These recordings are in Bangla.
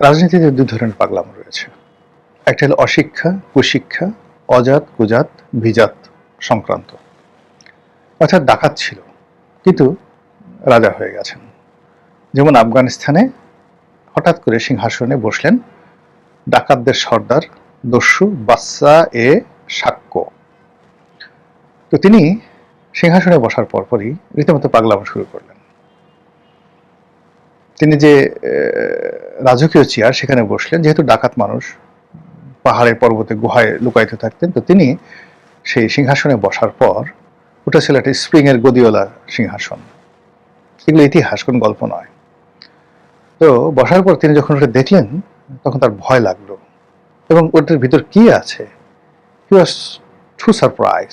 রাজনীতিতে দুই ধরনের পাগলামো রয়েছে। একটা হলো অশিক্ষা, কুশিক্ষা, অজাত কুজাত ভিজাত সংক্রান্ত। অর্থাৎ ডাকাত ছিল কিন্তু রাজা হয়ে গেছেন। যেমন আফগানিস্তানে হঠাৎ করে সিংহাসনে বসলেন ডাকাতদের সর্দার দস্যু বাচ্চা এ সাক্ষ্য। তো তিনি সিংহাসনে বসার পরপরই রীতিমতো পাগলামো শুরু করলেন। তিনি যে রাজকীয় চেয়ার সেখানে বসলেন, যেহেতু ডাকাত মানুষ পাহাড়ে পর্বতে গুহায় লুকায়িত থাকতেন, তো তিনি সেই সিংহাসনে বসার পর ওটা ছিল একটা স্প্রিং এর গদিওয়ালা সিংহাসন। এগুলো ইতিহাস, কোন গল্প নয়। তো বসার পর তিনি যখন ওটা দেখলেন তখন তার ভয় লাগলো এবং ওটার ভিতর কি আছে হি ওয়াজ টু সারপ্রাইজ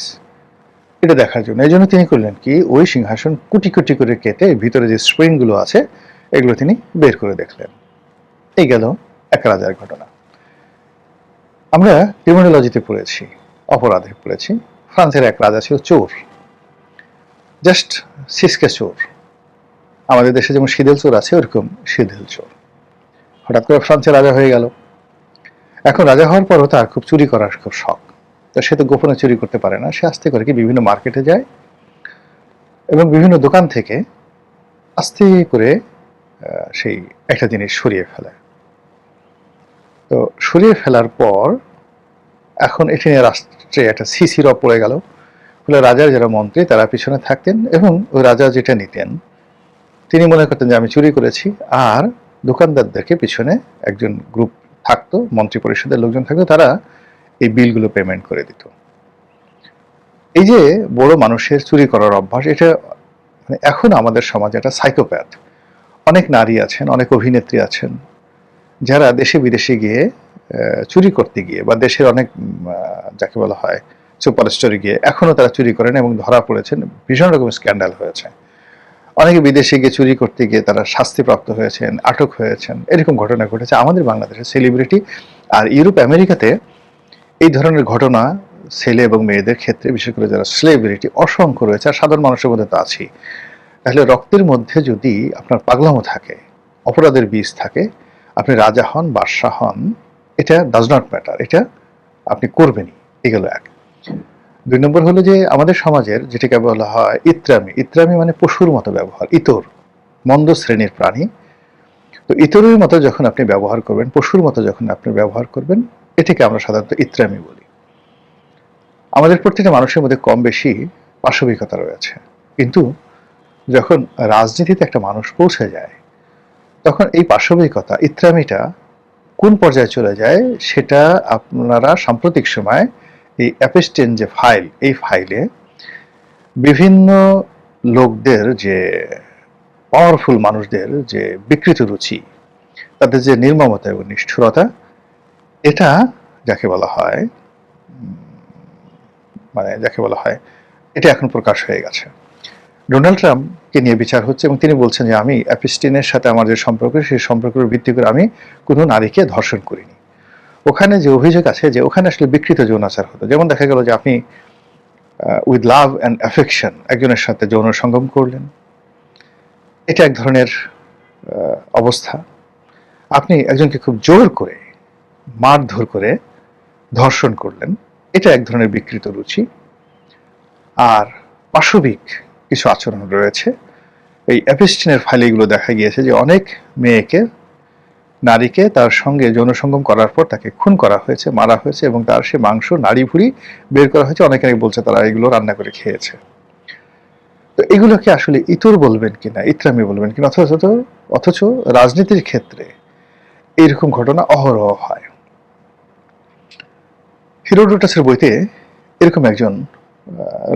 এটা দেখার জন্য। এই জন্য তিনি করলেন কি, ওই সিংহাসন কুটি কুটি করে কেটে ভিতরে যে স্প্রিং গুলো আছে এগুলো তিনি বের করে দেখলেন। এই গেল এক রাজার ঘটনা। আমরা ক্রিমিনোলজিতে পড়েছি, অপরাধে পড়েছি, ফ্রান্সের এক রাজা ছিল চোর, জাস্ট সিসকে চোর। আমাদের দেশে যেমন শীদেল চোর আছে ওরকম শীদেল চোর। হঠাৎ করে ফ্রান্সের রাজা হয়ে গেল। এখন রাজা হওয়ার পরও তার খুব চুরি করার খুব শখ। তো সে তো গোপনে চুরি করতে পারে না, সে আস্তে করে কি বিভিন্ন মার্কেটে যায় এবং বিভিন্ন দোকান থেকে আস্তে করে সেই একটা জিনিস সরিয়ে ফেলে। তো সরিয়ে ফেলার পর এখন এটি নিয়ে রাষ্ট্রে একটা সিসিরপ পড়ে গেল। ফলে রাজার যারা মন্ত্রী তারা পিছনে থাকতেন এবং ওই রাজা যেটা নিতেন তিনি মনে করতেন যে আমি চুরি করেছি, আর দোকানদারদেরকে পিছনে একজন গ্রুপ থাকতো, মন্ত্রী পরিষদের লোকজন থাকতো, তারা এই বিলগুলো পেমেন্ট করে দিত। এই যে বড় মানুষের চুরি করার অভ্যাস, এটা মানে এখন আমাদের সমাজে একটা সাইকোপ্যাথ। অনেক নারী আছেন, অনেক অভিনেত্রী আছেন যারা দেশে বিদেশে গিয়ে চুরি করতে গিয়ে বা দেশের অনেক যাকে বলা হয় সুপার স্টোরে গিয়ে এখনো তারা চুরি করেন এবং ধরা পড়েছেন, ভীষণ রকম স্ক্যান্ডাল হয়েছে। অনেকে বিদেশে গিয়ে চুরি করতে গিয়ে তারা শাস্তিপ্রাপ্ত হয়েছেন, আটক হয়েছেন, এরকম ঘটনা ঘটেছে আমাদের বাংলাদেশের সেলিব্রিটি। আর ইউরোপ আমেরিকাতে এই ধরনের ঘটনা ছেলে এবং মেয়েদের ক্ষেত্রে, বিশেষ করে যারা সেলিব্রিটি, অসংখ্য রয়েছে, আর সাধারণ মানুষের মধ্যে তো আছেই। তাহলে রক্তের মধ্যে যদি আপনার পাগলামো থাকে, অপরাধের বীজ থাকে, আপনি রাজা হন বাদশাহ হন, এটা ডাজ নট ম্যাটার, এটা আপনি করবেনই। এগুলো এক। দুই নম্বর হলো যে আমাদের সমাজের যেটাকে বলা হয় ইত্রামি। ইত্রামি মানে পশুর মতো ব্যবহার, ইতর, মন্দ শ্রেণীর প্রাণী। তো ইতরের মতো যখন আপনি ব্যবহার করবেন, পশুর মতো যখন আপনি ব্যবহার করবেন, এটাকে আমরা সাধারণত ইত্রামি বলি। আমাদের প্রত্যেকটা মানুষের মধ্যে কম বেশি পাশবিকতা রয়েছে, কিন্তু যখন রাজনীতিতে একটা মানুষ পৌঁছে যায় তখন এই পাশবিকতা, ইত্রামিটা কোন পর্যায়ে চলে যায় সেটা আপনারা সাম্প্রতিক সময় এই অ্যাপেস্টেন যে ফাইল, এই ফাইলে বিভিন্ন লোকদের, যে পাওয়ারফুল মানুষদের যে বিকৃত রুচি, তাদের যে নির্মমতা এবং নিষ্ঠুরতা, এটা যাকে বলা হয় এটা এখন প্রকাশ হয়ে গেছে। ডোনাল্ড ট্রাম্পকে নিয়ে বিচার হচ্ছে এবং তিনি বলছেন যে আমি অ্যাপেস্টিনের সাথে আমার যে সম্পর্ক, সেই সম্পর্কের ভিত্তি করে আমি কোনো নারীকে ধর্ষণ করিনি। ওখানে যে অভিযোগ আছে যে ওখানে আসলে বিকৃত যৌনাচার হতো। যেমন দেখা গেল যে আপনি উইথ লাভ অ্যান্ড অ্যাফেকশন একজনের সাথে যৌন সঙ্গম করলেন, এটা এক ধরনের অবস্থা। আপনি একজনকে খুব জোর করে মারধর করে ধর্ষণ করলেন, এটা এক ধরনের বিকৃত রুচি। আর পাশবিক কিছু আচরণ রয়েছে। এই অ্যাপেস্টিনের ফাইলে এগুলো দেখা গিয়েছে যে অনেক মেয়েকে, নারীকে তার সঙ্গে যৌন সঙ্গম করার পর তাকে খুন করা হয়েছে, মারা হয়েছে এবং তার সে মাংস, নাড়ি ভুড়ি বের করা হয়েছে। অনেকে বলছে তারা এগুলো রান্না করে খেয়েছে। তো এগুলোকে আসলে ইতর বলবেন কিনা, ইত্রামি বলবেন কিনা, অথচ রাজনীতির ক্ষেত্রে এইরকম ঘটনা অহরহ হয়। হিরোডোটাসের বইতে এরকম একজন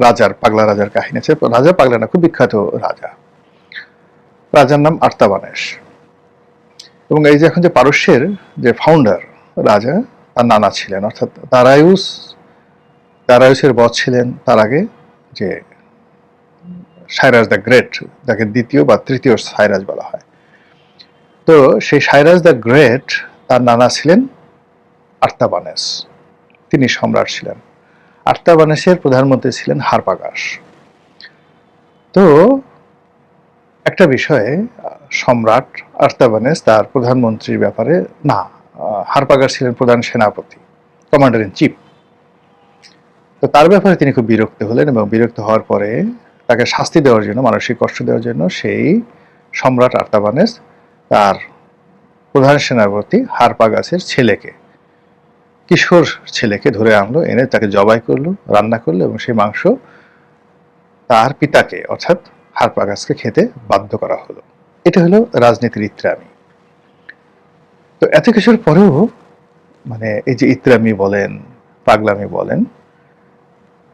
রাজার, পাগলা রাজার কাহিনী আছে। রাজা পাগলা না, খুব বিখ্যাত রাজা। রাজার নাম আর্তাবানেস। এবং এই যে এখন যে পারস্যের যে ফাউন্ডার রাজা, তার নানা ছিলেন, অর্থাৎ দারায়ুসের বস ছিলেন তার আগে যে সাইরাস দ্য গ্রেট, যাকে দ্বিতীয় বা তৃতীয় সাইরাস বলা হয়। তো সেই সাইরাস দ্য গ্রেট, তার নানা ছিলেন আর্তাবানেস, তিনি সম্রাট ছিলেন। আর্তাবানেসের প্রধানমন্ত্রী ছিলেন হারপাগাস। তো একটা বিষয়ে সম্রাট আর্তাবানেস তার প্রধানমন্ত্রীর ব্যাপারে না, হারপাগার ছিলেন প্রধান সেনাপতি, কমান্ডার ইন চিফ। তো তার ব্যাপারে তিনি খুব বিরক্ত হলেন এবং বিরক্ত হওয়ার পরে তাকে শাস্তি দেওয়ার জন্য, মানসিক কষ্ট দেওয়ার জন্য সেই সম্রাট আর্তাবানেস তার প্রধান সেনাপতি হারপাগাসের ছেলেকে, কিশোর ছেলেকে ধরে আনলো, এনে তাকে জবাই করলো, রান্না করলো এবং সেই মাংস তার পিতাকে অর্থাৎ হারপাগাসকে খেতে বাধ্য করা হলো। এটা হলো রাজনীতির ইত্রামি। তো এত কিছুর পরেও মানে এই যে ইত্রামি বলেন, পাগলামি বলেন,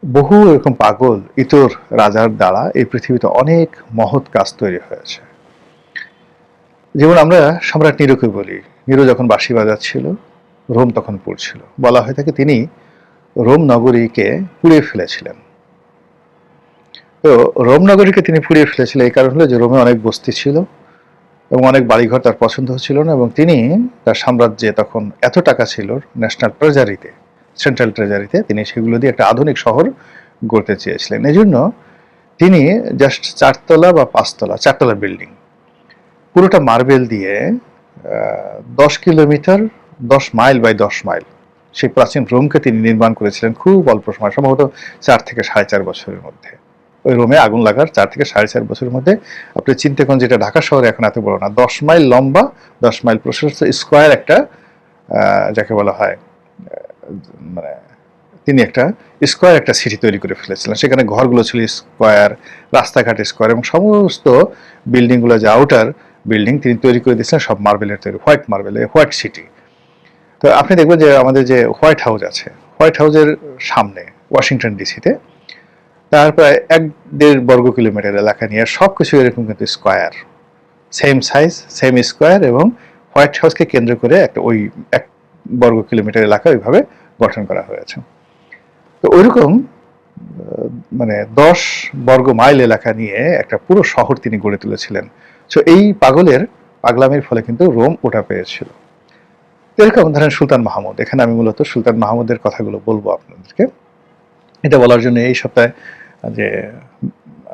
বহু এরকম পাগল ইতর রাজার দ্বারা এই পৃথিবীতে অনেক মহৎ কাজ তৈরি হয়েছে। যেমন আমরা সম্রাট নিরোকে বলি, নিরো যখন বাঁশি বাজাচ্ছিল, রোম তখন পুড়ছিল, বলা হয়ে থাকে তিনি রোম নগরীকে পুড়িয়ে ফেলেছিলেন। তো রোম নগরীকে তিনি পুড়িয়ে ফেলেছিলেন এই কারণ হলো যে রোমে অনেক বস্তি ছিল এবং অনেক বাড়িঘর তার পছন্দ হচ্ছিল না, এবং তিনি তার সাম্রাজ্যে তখন এত টাকা ছিল ন্যাশনাল ট্রেজারিতে, সেন্ট্রাল ট্রেজারিতে, তিনি সেগুলো দিয়ে একটা আধুনিক শহর গড়তে চেয়েছিলেন। এই জন্য তিনি জাস্ট 4 তলা বা 5 তলা, 4 তলা বিল্ডিং পুরোটা মার্বেল দিয়ে 10 কিলোমিটার, 10 মাইল বাই 10 মাইল সেই প্রাচীন রোমকে তিনি নির্মাণ করেছিলেন খুব অল্প সময়, সম্ভবত 4 থেকে 4.5 বছরের মধ্যে। ওই রোমে আগুন লাগার 4 থেকে 4.5 বছরের মধ্যে আপনি চিন্তা করেন, যেটা ঢাকা শহরে এখন এত বড় না, 10 মাইল লম্বা, 10 মাইল প্রশস্ত স্কোয়ার একটা, যাকে বলা হয় মানে তিনি একটা স্কোয়ার একটা সিটি তৈরি করে ফেলেছিলেন। সেখানে ঘরগুলো ছিল স্কোয়ার, রাস্তাঘাট স্কোয়ার, এবং সমস্ত বিল্ডিংগুলো যে আউটার বিল্ডিং তিনি তৈরি করে দিয়েছিলেন সব মার্বেলের তৈরি, হোয়াইট মার্বেল, হোয়াইট সিটি। তো আপনি দেখবেন যে আমাদের যে হোয়াইট হাউস আছে, হোয়াইট হাউসের সামনে ওয়াশিংটন ডিসিতে তার প্রায় 1.5 বর্গ কিলোমিটার এলাকা নিয়ে সবকিছু এরকম কিন্তু square, same size, same square, এবং হোয়াইট হাউসকে কেন্দ্র করে একটা ওই 1 বর্গ কিলোমিটার এলাকা ওইভাবে গঠন করা হয়েছে। তো ওইরকম মানে 10 বর্গ মাইল এলাকা নিয়ে একটা পুরো শহর তিনি গড়ে তুলেছিলেন। তো এই পাগলামির ফলে কিন্তু রোম ওটা পেয়েছিল। এরকম ধরেন সুলতান মাহমুদ, এখানে আমি মূলত সুলতান মাহমুদের কথাগুলো বলবো আপনাদেরকে। এটা বলার জন্য এই সপ্তাহে যে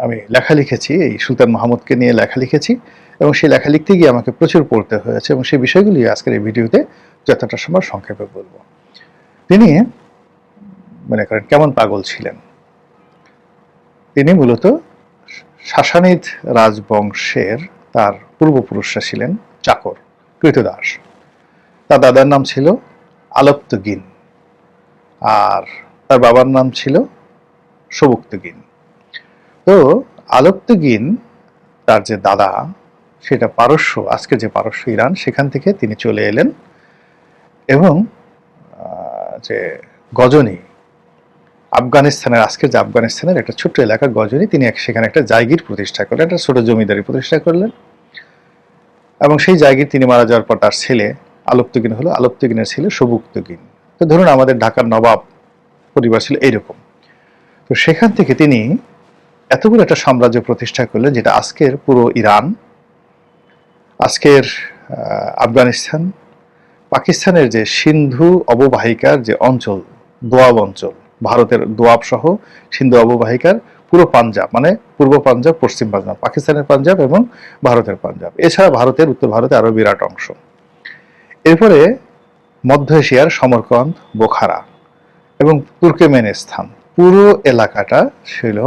আমি লেখা লিখেছি, এই সুলতান মাহমুদকে নিয়ে লেখা লিখেছি, এবং সেই লেখা লিখতে গিয়ে আমাকে প্রচুর পড়তে হয়েছে, এবং সেই বিষয়গুলি আজকের এই ভিডিওতে যতটা সম্ভব সংক্ষেপে বলবো। তিনি মনে করেন কেমন পাগল ছিলেন। তিনি মূলত সাসানিদ রাজবংশের তার পূর্বপুরুষরা ছিলেন চাকর, কৃতদাস। তার দাদার নাম ছিল আলপ্তগিন, আর তার বাবার নাম ছিল সবুক্তগিন। তো আলপ্তগিন তার যে দাদা, সেটা পারস্য, আজকে যে পারস্য ইরান, সেখান থেকে তিনি চলে এলেন এবং যে গজনি, আফগানিস্তানের, আজকে যে আফগানিস্তানের একটা ছোট্ট এলাকা গজনি, তিনি সেখানে একটা জায়গির প্রতিষ্ঠা করলেন, একটা ছোট জমিদারি প্রতিষ্ঠা করলেন, এবং সেই জায়গির তিনি মারা যাওয়ার পর তার ছেলে আলপ্তগিন হলো, আলপ্তগিনের ছেলে সবুক্তগিন। তো ধরুন আমাদের ঢাকার নবাব পরিবার ছিল এইরকম। তো সেখান থেকে তিনি এতগুলো একটা সাম্রাজ্য প্রতিষ্ঠা করলেন, যেটা আজকের পুরো ইরান, আজকের আফগানিস্তান, পাকিস্তানের যে সিন্ধু অববাহিকার যে অঞ্চল, দোয়াব অঞ্চল, ভারতের দোয়াব সহ সিন্ধু অববাহিকার পুরো পাঞ্জাব, মানে পূর্ব পাঞ্জাব, পশ্চিম পাঞ্জাব, পাকিস্তানের পাঞ্জাব এবং ভারতের পাঞ্জাব, এছাড়া ভারতের উত্তর ভারতে আরো বিরাট অংশ। এরপরে মধ্য এশিয়ার সমরকন্দ, বোখারা এবং তুর্কমেনিস্তান, পুরো এলাকাটা ছিল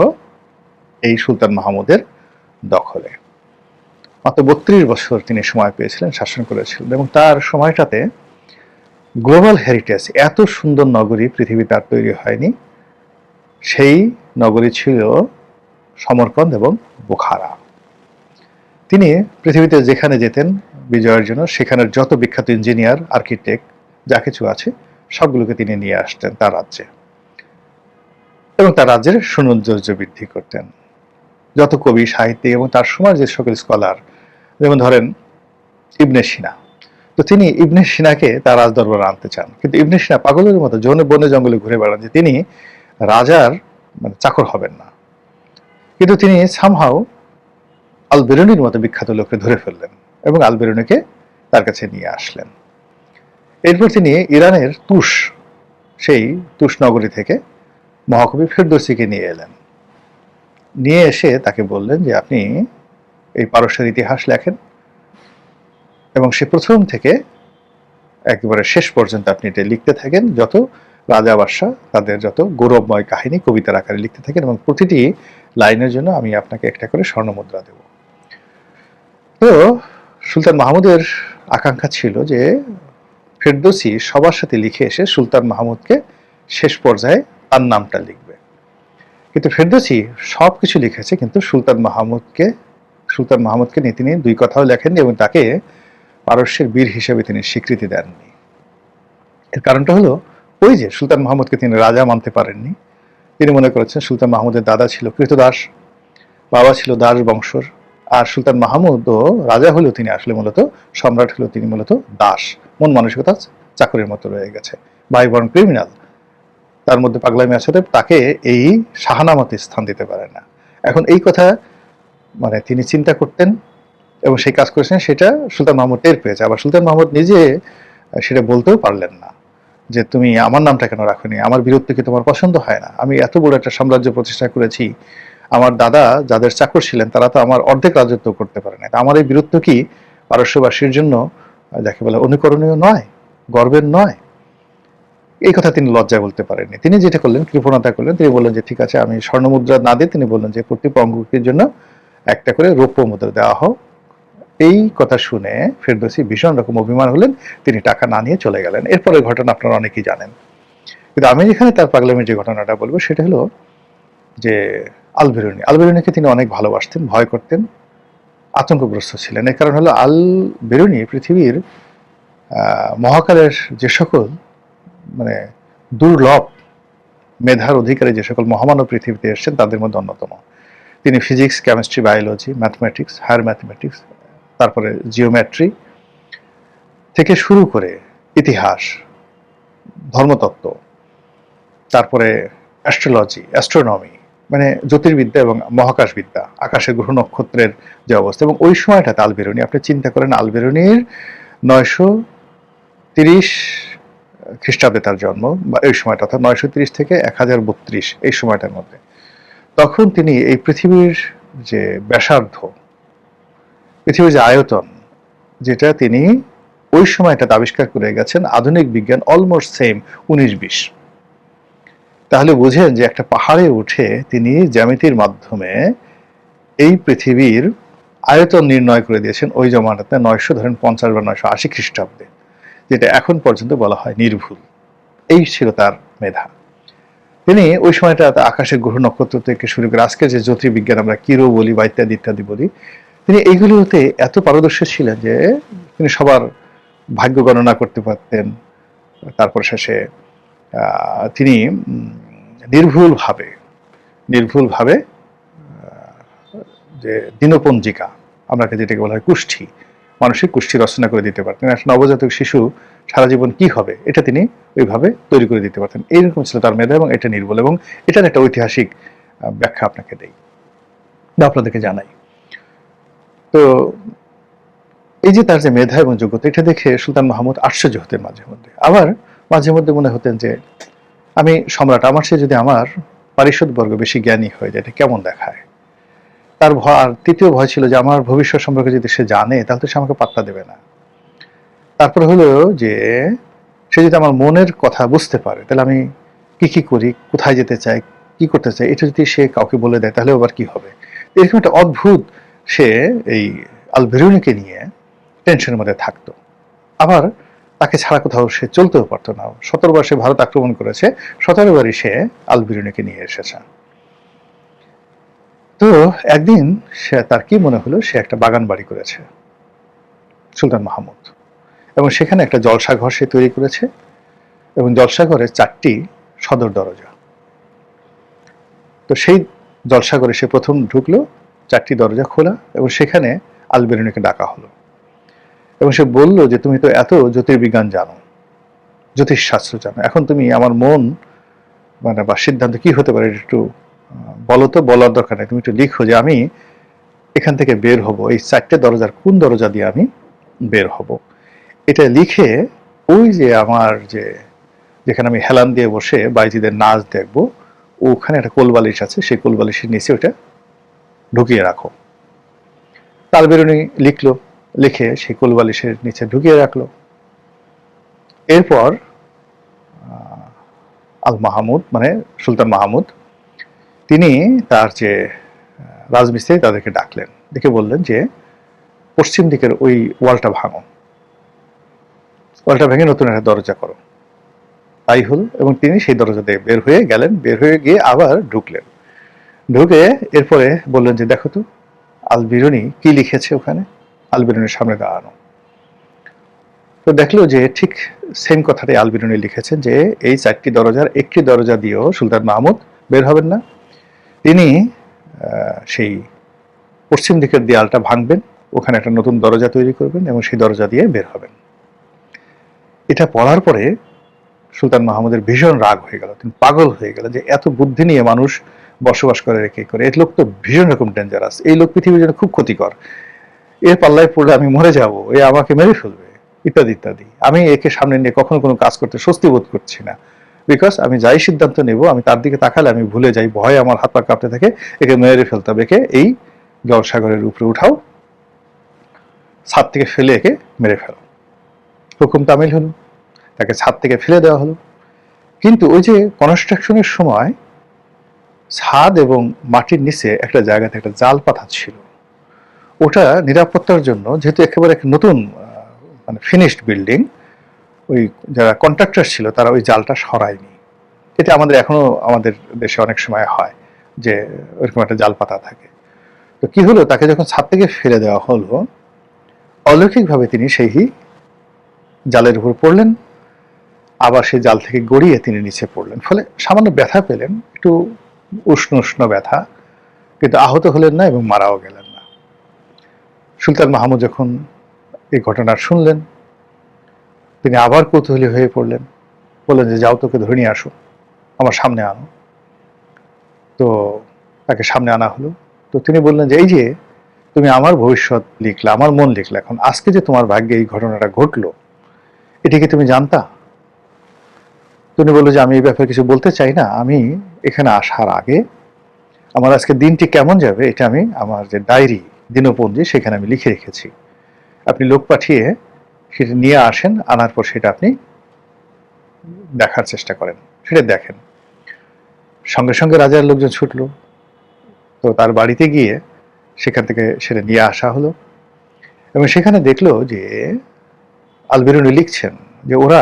এই সুলতান মাহমুদের দখলে। মাত্র 32 বছর তিনি সময় পেয়েছিলেন, শাসন করেছিলেন, এবং তার সময়টাতে গ্লোবাল হেরিটেজ, এত সুন্দর নগরী পৃথিবীতে আর তৈরি হয়নি। সেই নগরী ছিল সমরকন্দ এবং বোখারা। তিনি পৃথিবীতে যেখানে যেতেন বিজয়ের জন্য, সেখানের যত বিখ্যাত ইঞ্জিনিয়ার, আর্কিটেক্ট যা কিছু আছে সবগুলোকে তিনি নিয়ে আসতেন তার রাজ্যে, এবং তার রাজ্যের সৌন্দর্য বৃদ্ধি করতেন। যত কবি, সাহিত্যিক এবং তার সময় যে সকল স্কলার, যেমন ধরেন ইবনে সিনা, তো তিনি ইবনে সিনাকে তার রাজদরবারে আনতে চান, কিন্তু ইবনে সিনা পাগলের মতো বনে জঙ্গলে ঘুরে বেড়ান যে তিনি রাজার মানে চাকর হবেন না। কিন্তু তিনি সামহাও আল বেরুনির মতো বিখ্যাত লোককে ধরে ফেললেন এবং আল বেরুনিকে তার কাছে নিয়ে আসলেন। এরপর তিনি ইরানের তুষ, সেই তুষ নগরী থেকে মহাকবি ফেরদৌসিকে নিয়ে এলেন। নিয়ে এসে তাকে বললেন যে আপনি এই পারস্যের ইতিহাস লেখেন, এবং সে প্রথম থেকে একেবারে শেষ পর্যন্ত আপনি এটা লিখতে থাকেন, যত রাজা বাদশাহ তাদের যত গৌরবময় কাহিনী কবিতার আকারে লিখতে থাকেন, এবং প্রতিটি লাইনের জন্য আমি আপনাকে একটা করে স্বর্ণমুদ্রা দেব। তো সুলতান মাহমুদের আকাঙ্ক্ষা ছিল যে ফেরদৌসী সবার সাথে লিখে এসে সুলতান মাহমুদকে শেষ পর্যায়ে তার নামটা লিখবে। কিন্তু ফেরদৌসী সবকিছু লিখেছে, কিন্তু সুলতান মাহমুদকে নিয়ে তিনি দুই কথাও লেখেননি এবং তাকে পারস্যের বীর হিসেবে তিনি স্বীকৃতি দেননি। এর কারণটা হলো ওই যে সুলতান মাহমুদকে তিনি রাজা মানতে পারেননি। তিনি মনে করেছেন সুলতান মাহমুদের দাদা ছিল কৃতদাস, বাবা ছিল দাস বংশর, আর সুলতান মাহমুদও রাজা হলেও তিনি আসলে মূলত সম্রাট হলেও তিনি মূলত দাস, মন মানসিকতা চাকরির মতো রয়ে গেছে, ভাই বোন ক্রিমিনাল, তার মধ্যে পাগলামি আছে, তাকে এই শাহানামতে স্থান দিতে পারে না। এখন এই কথা মানে তিনি চিন্তা করতেন এবং সেই কাজ করেছেন, সেটা সুলতান মাহমুদ টের পেয়েছে। আবার সুলতান মাহমুদ নিজে সেটা বলতেও পারলেন না যে তুমি আমার নামটা কেন রাখোনি, আমার বীরত্ব কি তোমার পছন্দ হয় না? আমি এত বড় একটা সাম্রাজ্য প্রতিষ্ঠা করেছি, আমার দাদা যাদের চাকর ছিলেন তারা তো আমার অর্ধেক রাজত্ব করতে পারে না, আমার এই বীরত্ব কি পারস্যবাসীর জন্য যাকে বলে অনুকরণীয় নয়, গর্বের নয়? এই কথা তিনি লজ্জায় বলতে পারেননি। তিনি যেটা করলেন, কৃপণতা করলেন, তিনি বললেন যে ঠিক আছে, আমি স্বর্ণমুদ্রা না দিয়ে তিনি বললেন যে প্রতি পঙ্গুক্তির জন্য একটা করে রৌপ্য মুদ্রা দেওয়া হোক। এই কথা শুনে ফেরদৌসী ভীষণ রকম অভিমান হলেন, তিনি টাকা না নিয়ে চলে গেলেন। এরপরের ঘটনা আপনারা অনেকেই জানেন, কিন্তু আমি এখানে তার পাগলামির যে ঘটনাটা বলবো সেটা হলো যে আল বেরুনিকে তিনি অনেক ভালোবাসতেন, ভয় করতেন, আতঙ্কগ্রস্ত ছিলেন। এর কারণ হলো আল বেরুনি পৃথিবীর মহাকালের যে সকল মানে দুর্লভ মেধার অধিকারী যে সকল মহামানব পৃথিবীতে এসেছেন তাদের মধ্যে অন্যতম। তিনি physics, chemistry, biology, mathematics, higher mathematics, তারপরে জিওমেট্রি থেকে শুরু করে ইতিহাস, ধর্মতত্ত্ব, তারপরে অ্যাস্ট্রোলজি, অ্যাস্ট্রোনমি, মানে জ্যোতির্বিদ্যা এবং মহাকাশবিদ্যা, আকাশের গ্রহ নক্ষত্রের যে অবস্থা। এবং ওই সময়টাতে আল বেরুনি, আপনি চিন্তা করেন, আল বেরুনির 930 খ্রিস্টাব্দে তার জন্ম, বা এই সময়টা অর্থাৎ 930 থেকে 1032 এই সময়টার মধ্যে। তখন তিনি এই পৃথিবীর যে ব্যাসার্ধ, পৃথিবীর যে আয়তন, যেটা তিনি ওই সময়টাতে আবিষ্কার করে গেছেন আধুনিক বিজ্ঞান অলমোস্ট সেম 19-20। তাহলে বুঝেন যে একটা পাহাড়ে উঠে তিনি জ্যামিতির মাধ্যমে এই পৃথিবীর আয়তন নির্ণয় করে দিয়েছেন ওই জমানাতে 950 বা 980 খ্রিস্টাব্দে, যেটা এখন পর্যন্ত বলা হয় নির্ভুল। এই ছিল তার মেধা। তিনি ওই সময়টা আকাশের গ্রহ নক্ষত্র থেকে শুরু করে আজকে যে জ্যোতির্বিজ্ঞান আমরা কিরো বলি বা ইত্যাদি ইত্যাদি বলি, তিনি এইগুলোতে এত পারদর্শী ছিলেন যে তিনি সবার ভাগ্য গণনা করতে পারতেন। তারপর শেষে তিনি নির্ভুলভাবে যে দিনপঞ্জিকা, আমরা যেটাকে বলা হয় কুষ্ঠি, মানসিক কুষ্ঠি রচনা করে দিতে পারতেন। একটা নবজাতক শিশু সারা জীবন কি হবে এটা তিনি ওইভাবে তৈরি করে দিতে পারতেন। এইরকম ছিল তার মেধা, এবং এটা নির্ভুল। এবং এটার একটা ঐতিহাসিক ব্যাখ্যা আপনাকে দেই বা আপনাদেরকে জানাই। তো এই যে তার যে মেধা এবং যোগ্যতা, এটা দেখে সুলতান মাহমুদ আশ্চর্য হতেন মাঝে মধ্যে। আবার মাঝে মধ্যে মনে হতেন যে আমি সম্রাট, আমার সে যদি আমার পারিষদবর্গ বেশি জ্ঞানী হয়ে যায়, এটা কেমন দেখায়। তার ভয়, আর তৃতীয় ভয় ছিল যে আমার ভবিষ্যৎ সম্পর্কে যদি সে জানে তাহলে তো সে আমাকে পাত্তা দেবে না। তারপর হলো যে সে যদি আমার মনের কথা বুঝতে পারে, তাহলে আমি কি করি, কোথায় যেতে চাই, কি করতে চাই, এটা যদি সে কাউকে বলে দেয় তাহলে আবার কি হবে। এরকম একটা অদ্ভুত সে এই আল বেরুনিকে নিয়ে টেনশনের মধ্যে থাকতো। আবার তাকে ছাড়া কোথাও সে চলতেও পারতো না। 17 বার সে ভারত আক্রমণ করেছে, 17 বারই সে আল বেরুনিকে নিয়ে এসেছে। তো একদিন সে তার কি মনে হলো, সে একটা বাগান বাড়ি করেছে সুলতান মাহমুদ, এবং সেখানে একটা জলসাঘর সে তৈরি করেছে, এবং জলসাঘরের 4টি সদর দরজা। তো সেই জলসাঘরে সে প্রথম ঢুকলো, 4টি দরজা খোলা, এবং সেখানে আল বেরুনিকে ডাকা হলো এবং সে বলল যে তুমি তো এত জ্যোতির্বিজ্ঞান জানো, জ্যোতিষশাস্ত্র জানো, এখন তুমি আমার মন মানে বা সিদ্ধান্ত কি হতে পারে একটু বলো তো। বলার দরকার নেই, তুমি একটু লিখো যে আমি এখান থেকে বের হব, এই 4টে দরজার কোন দরজা দিয়ে আমি বের হব। এটা লিখে ওই যে আমার যেখানে আমি হেলান দিয়ে বসে বাইজিদের নাচ দেখবো, ওখানে একটা কোলবালিশ আছে, সেই কোলবালিশের নিচে ওটা ঢুকিয়ে রাখো। আল বেরুনি লিখলো লিখে সেই কোলবালিশের নিচে ঢুকিয়ে রাখলো। এরপর আল মাহমুদ মানে সুলতান মাহমুদ তিনি তার যে রাজমিস্ত্রি তাদেরকে ডাকলেন, ডেকে বললেন যে পশ্চিম দিকের ওই ওয়ালটা ভাঙো, ওয়ালটা ভেঙে নতুন একটা দরজা করো। তাই হল, এবং তিনি সেই দরজা দিয়ে বের হয়ে গেলেন, বের হয়ে গিয়ে আবার ঢুকলেন, ঢুকে এরপরে বললেন যে দেখো তো আল বিরুনি কি লিখেছে ওখানে। আল বিরুনির সামনে দাঁড়ানো, তো দেখলো যে ঠিক সেম কথাটাই আল বিরুনি লিখেছেন যে এই 4টি দরজার একটি দরজা দিয়েও সুলতান মাহমুদ বের হবেন না, তিনি সেই পশ্চিম দিকের দেয়ালটা ভাঙবেন, ওখানে একটা নতুন দরজা তৈরি করবেন এবং সেই দরজা দিয়ে বের হবেন। এটা পড়ার পরে সুলতান মাহমুদের ভীষণ রাগ হয়ে গেল, তিনি পাগল হয়ে গেলেন যে এত বুদ্ধি নিয়ে মানুষ বসবাস করে রেখে করে, এই লোক তো ভীষণ রকম ডেঞ্জারাস, এই লোক পৃথিবীর জন্য খুব ক্ষতিকর, এর পাল্লায় পড়লে আমি মরে যাব, এ আমাকে মেরে ফেলবে, ইত্যাদি ইত্যাদি। আমি একে সামনে নিয়ে কখনো কোনো কাজ করতে স্বস্তি বোধ করছি না, বিকজ আমি যাই সিদ্ধান্ত নেব আমি তার দিকে তাকালে আমি ভুলে যাই, ভয়ে আমার হাত পা কাঁপতে থাকে, একে মেরে ফেলতে হবে, একে এই জলসাগরের উপরে উঠাও, ছাদ থেকে ফেলে একে মেরে ফেলো। হুকুম তামিল হলো, তাকে ছাদ থেকে ফেলে দেওয়া হলো। কিন্তু ওই যে কনস্ট্রাকশনের সময় ছাদ এবং মাটির নিচে একটা জায়গাতে একটা জাল পাতা ছিল, ওটা নিরাপত্তার জন্য, যেহেতু একেবারে একটা নতুন মানে ফিনিশড বিল্ডিং, ওই যারা কন্ট্রাক্টর ছিল তারা ওই জালটা সরায়নি। এটা আমাদের এখনো আমাদের দেশে অনেক সময় হয় যে ওইরকম একটা জাল পাতা থাকে। তো কি হলো, তাকে যখন ছাদ থেকে ফেলে দেওয়া হলো, অলৌকিকভাবে তিনি সেই জালের উপর পড়লেন, আবার সেই জাল থেকে গড়িয়ে তিনি নিচে পড়লেন, ফলে সামান্য ব্যথা পেলেন, একটু উষ্ণ উষ্ণ ব্যথা, কিন্তু আহত হলেন না এবং মারাও গেলেন না। সুলতান মাহমুদ যখন এই ঘটনা শুনলেন, তিনি আবার কৌতূহলী হয়ে পড়লেন, বললেন যে যাও তোকে ধরে নিয়ে আসো, আমার সামনে আনো। তো তাকে সামনে আনা হলো। তো তিনি বললেন যে এই যে তুমি আমার ভবিষ্যৎ লিখলে, আমার মন লিখলে, এখন আজকে যে তোমার ভাগ্যে এই ঘটনাটা ঘটলো, এটা কি তুমি জানতা? তিনি বললো যে আমি এই ব্যাপারে কিছু বলতে চাই না, আমি এখানে আসার আগে আমার আজকে দিনটি কেমন যাবে এটা আমি আমার যে ডায়েরি দিনপঞ্জি সেখানে আমি লিখে রেখেছি, আপনি লোক পাঠিয়ে সেটা নিয়ে আসেন, আনার পর সেটা আপনি দেখার চেষ্টা করেন, সেটা দেখেন। সঙ্গে সঙ্গে রাজার লোকজন ছুটলো, তো তার বাড়িতে গিয়ে সেখান থেকে সেটা নিয়ে আসা হলো, এবং সেখানে দেখলো যে আল বিরুনি লিখছেন যে ওরা